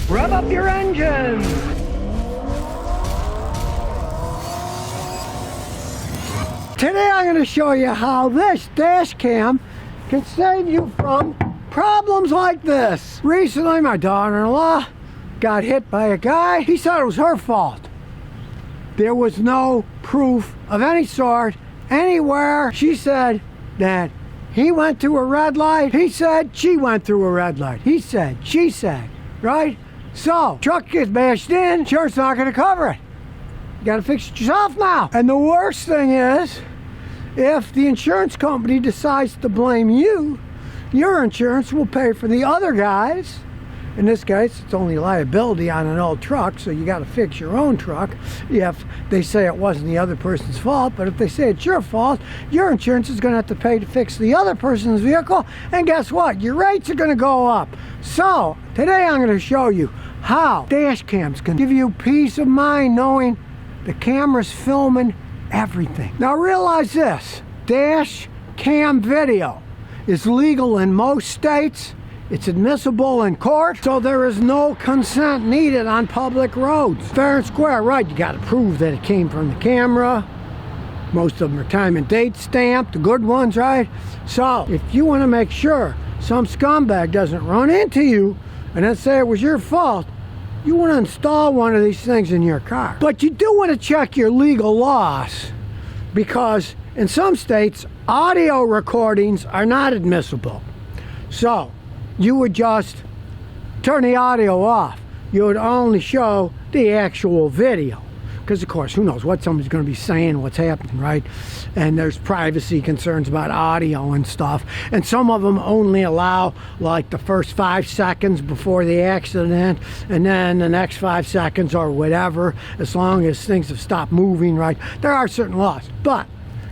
Rev up your engines! Today I'm going to show you how this dash cam can save you from problems like this. Recently my daughter-in-law got hit by a guy. He said it was her fault. There was no proof of any sort anywhere. She said that he went through a red light. He said she went through a red light. He said, she said, right? So, truck gets bashed in, insurance not going to cover it. You got to fix it yourself now. And the worst thing is, if the insurance company decides to blame you, your insurance will pay for the other guys. In this case, it's only liability on an old truck, so you got to fix your own truck if they say it wasn't the other person's fault. But if they say it's your fault, your insurance is going to have to pay to fix the other person's vehicle. And guess what? Your rates are going to go up. So, today I'm going to show you how dash cams can give you peace of mind knowing the camera's filming everything. Now realize this, dash cam video is legal in most states. It's admissible in court, so there is no consent needed on public roads. Fair and square, right? You got to prove that it came from the camera. Most of them are time and date stamped, the good ones, right? So if you want to make sure some scumbag doesn't run into you and then say it was your fault, you want to install one of these things in your car. But you do want to check your legal laws, because in some states, audio recordings are not admissible. So you would just turn the audio off. You would only show the actual video. Because of course, who knows what somebody's going to be saying, what's happening, right? And there's privacy concerns about audio and stuff. And some of them only allow like the first 5 seconds before the accident, and then the next 5 seconds or whatever, as long as things have stopped moving, right? There are certain laws. But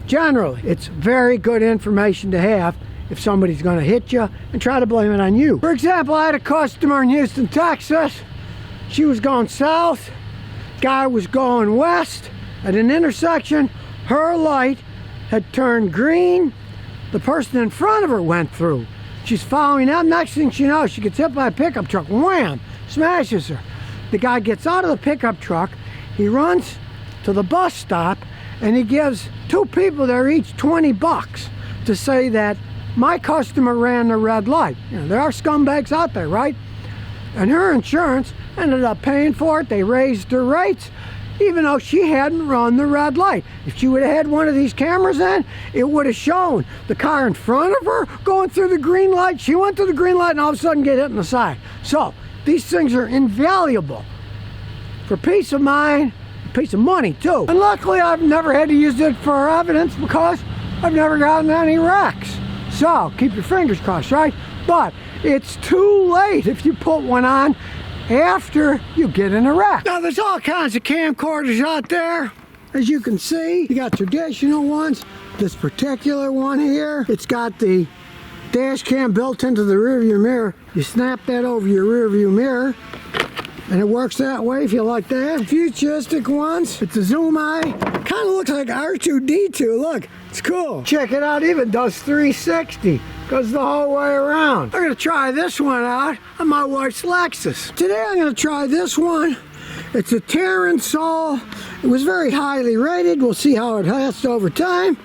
generally, it's very good information to have if somebody's going to hit you and try to blame it on you. For example, I had a customer in Houston, Texas. She was going south. Guy was going west. At an intersection, her light had turned green. The person in front of her went through. She's following up. Next thing she knows, she gets hit by a pickup truck. Wham! Smashes her. The guy gets out of the pickup truck. He runs to the bus stop, and he gives 2 people there each 20 bucks to say that my customer ran the red light. You know, there are scumbags out there, right? And her insurance ended up paying for it. They raised their rates, even though she hadn't run the red light. If she would have had one of these cameras in, it would have shown the car in front of her going through the green light. She went through the green light and all of a sudden get hit in the side. So these things are invaluable for peace of mind, peace of money too. And luckily I've never had to use it for evidence because I've never gotten any wrecks. So keep your fingers crossed, right? But it's too late if you put one on after you get in a wreck. Now there's all kinds of camcorders out there. As you can see, you got traditional ones. This particular one here, it's got the dash cam built into the rear view mirror. You snap that over your rear view mirror and it works that way if you like that. Futuristic ones, it's a zoom eye. Kind of looks like R2-D2, look, it's cool. Check it out, even does 360. Goes the whole way around. I'm gonna try this one out on my wife's Lexus. Today I'm gonna try this one. It's a Terran Soul. It was very highly rated. We'll see how it lasts over time.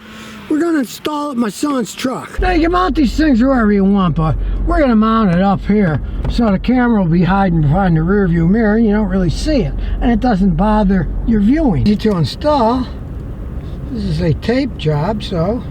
We're gonna install it in my son's truck. Now you can mount these things wherever you want, but we're gonna mount it up here so the camera will be hiding behind the rear view mirror and you don't really see it. And it doesn't bother your viewing. Easy to install. This is a tape job, so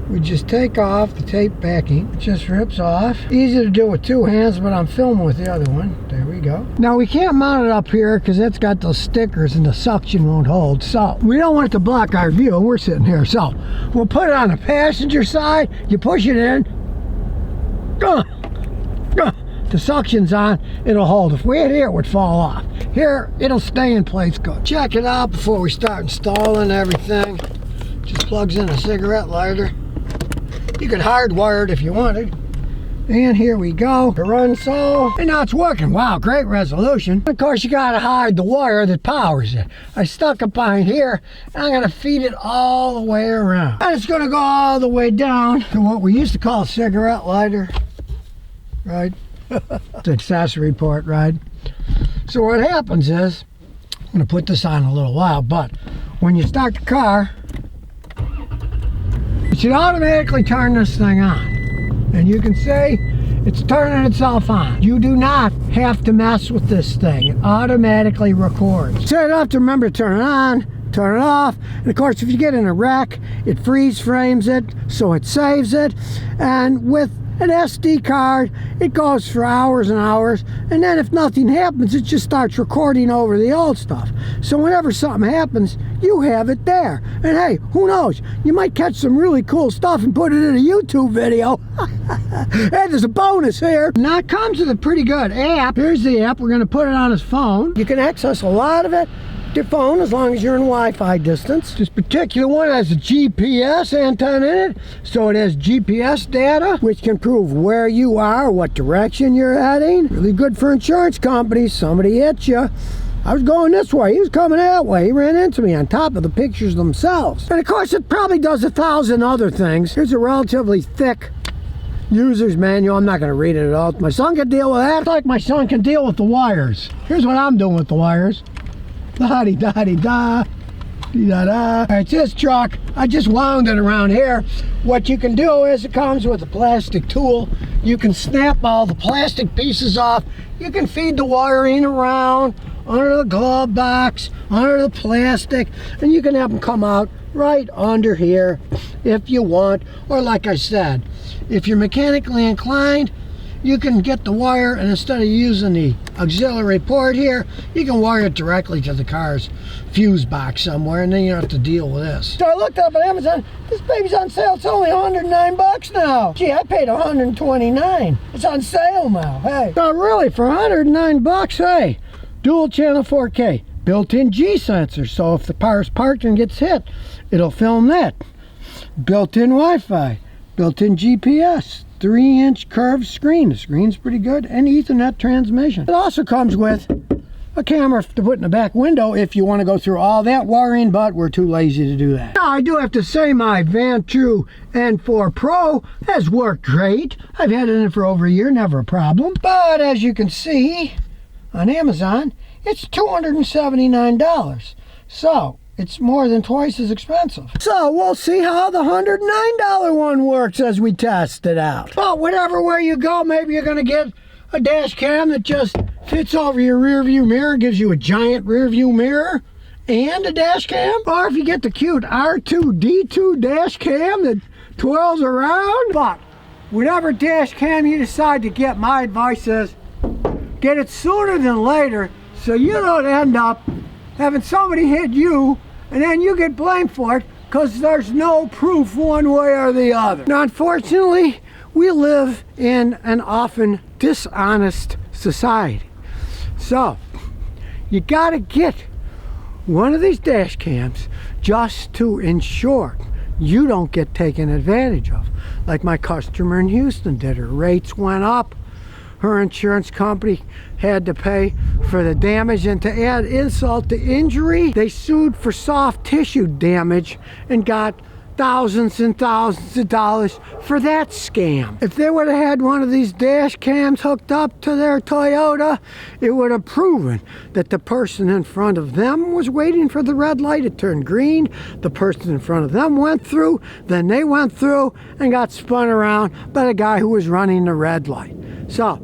we just take off the tape backing. It just rips off. Easy to do with 2 hands, but I'm filming with the other one. There we go. Now we can't mount it up here because it's got those stickers and the suction won't hold. So we don't want it to block our view. We're sitting here. So we'll put it on the passenger side. You push it in. The suction's on. It'll hold. If we hit here, it would fall off. Here, it'll stay in place good. Check it out before we start installing everything. Just plugs in a cigarette lighter. You could hardwire it if you wanted. And here we go. It runs so. And now it's working. Wow, great resolution. Of course, you gotta hide the wire that powers it. I stuck it behind here, and I'm gonna feed it all the way around. And it's gonna go all the way down to what we used to call a cigarette lighter. Right? It's an accessory port, right? So what happens is, I'm going to put this on in a little while, but when you start the car, it should automatically turn this thing on. And you can see it's turning itself on. You do not have to mess with this thing. It automatically records. So you don't have to remember to turn it on, turn it off. And of course, if you get in a wreck, it freeze frames it, so it saves it. And with an SD card, it goes for hours and hours, and then if nothing happens, it just starts recording over the old stuff. So whenever something happens, you have it there. And hey, who knows? You might catch some really cool stuff and put it in a YouTube video. Hey, there's a bonus here. Now it comes with a pretty good app. Here's the app. We're going to put it on his phone. You can access a lot of it your phone as long as you're in Wi-Fi distance. This particular one has a GPS antenna in it, so it has GPS data which can prove where you are, what direction you're heading. Really good for insurance companies. Somebody hit you. I was going this way, he was coming that way, he ran into me on top of the pictures themselves. And of course it probably does 1,000 other things. Here's a relatively thick user's manual. I'm not going to read it at all. My son can deal with that. It's like my son can deal with the wires. Here's what I'm doing with the wires. La-di-da-di-da, di-da-da. All right, this truck, I just wound it around here. What you can do is it comes with a plastic tool. You can snap all the plastic pieces off. You can feed the wiring around under the glove box, under the plastic, and you can have them come out right under here if you want. Or like I said, if you're mechanically inclined, you can get the wire, and instead of using the auxiliary port here, you can wire it directly to the car's fuse box somewhere, and then you don't have to deal with this. So I looked up on Amazon, this baby's on sale. It's only 109 bucks now. Gee, I paid 129. It's on sale now. Hey, so really for 109 bucks, hey, dual channel 4K, built-in G sensor, so if the car's parked and gets hit, it'll film that. Built-in Wi-Fi, built-in GPS, 3-inch curved screen. The screen's pretty good, and Ethernet transmission. It also comes with a camera to put in the back window if you want to go through all that wiring, but we're too lazy to do that. Now, I do have to say my Vantrue N4 Pro has worked great. I've had it in for over a year, never a problem. But as you can see on Amazon, it's $279. So it's more than twice as expensive. So we'll see how the $109 one works as we test it out. But whatever way you go, maybe you're going to get a dash cam that just fits over your rear view mirror, gives you a giant rear view mirror and a dash cam. Or if you get the cute R2-D2 dash cam that twirls around. But whatever dash cam you decide to get, my advice is get it sooner than later so you don't end up having somebody hit you and then you get blamed for it because there's no proof one way or the other. Now, unfortunately, we live in an often dishonest society. So, you gotta get one of these dash cams just to ensure you don't get taken advantage of. Like my customer in Houston did. Her rates went up. Her insurance company had to pay for the damage, and to add insult to injury, they sued for soft tissue damage and got thousands and thousands of dollars for that scam. If they would have had one of these dash cams hooked up to their Toyota, it would have proven that the person in front of them was waiting for the red light. It turned green. The person in front of them went through. Then they went through and got spun around by the guy who was running the red light. So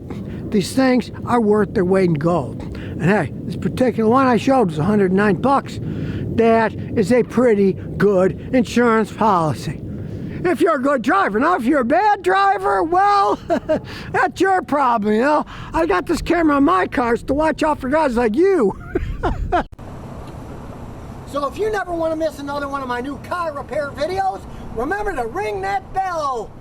these things are worth their weight in gold. And hey, this particular one I showed was 109 bucks. That is a pretty good insurance policy. If you're a good driver. Now, if you're a bad driver, well, that's your problem, you know. I got this camera on my cars to watch out for guys like you. So if you never want to miss another one of my new car repair videos, remember to ring that bell.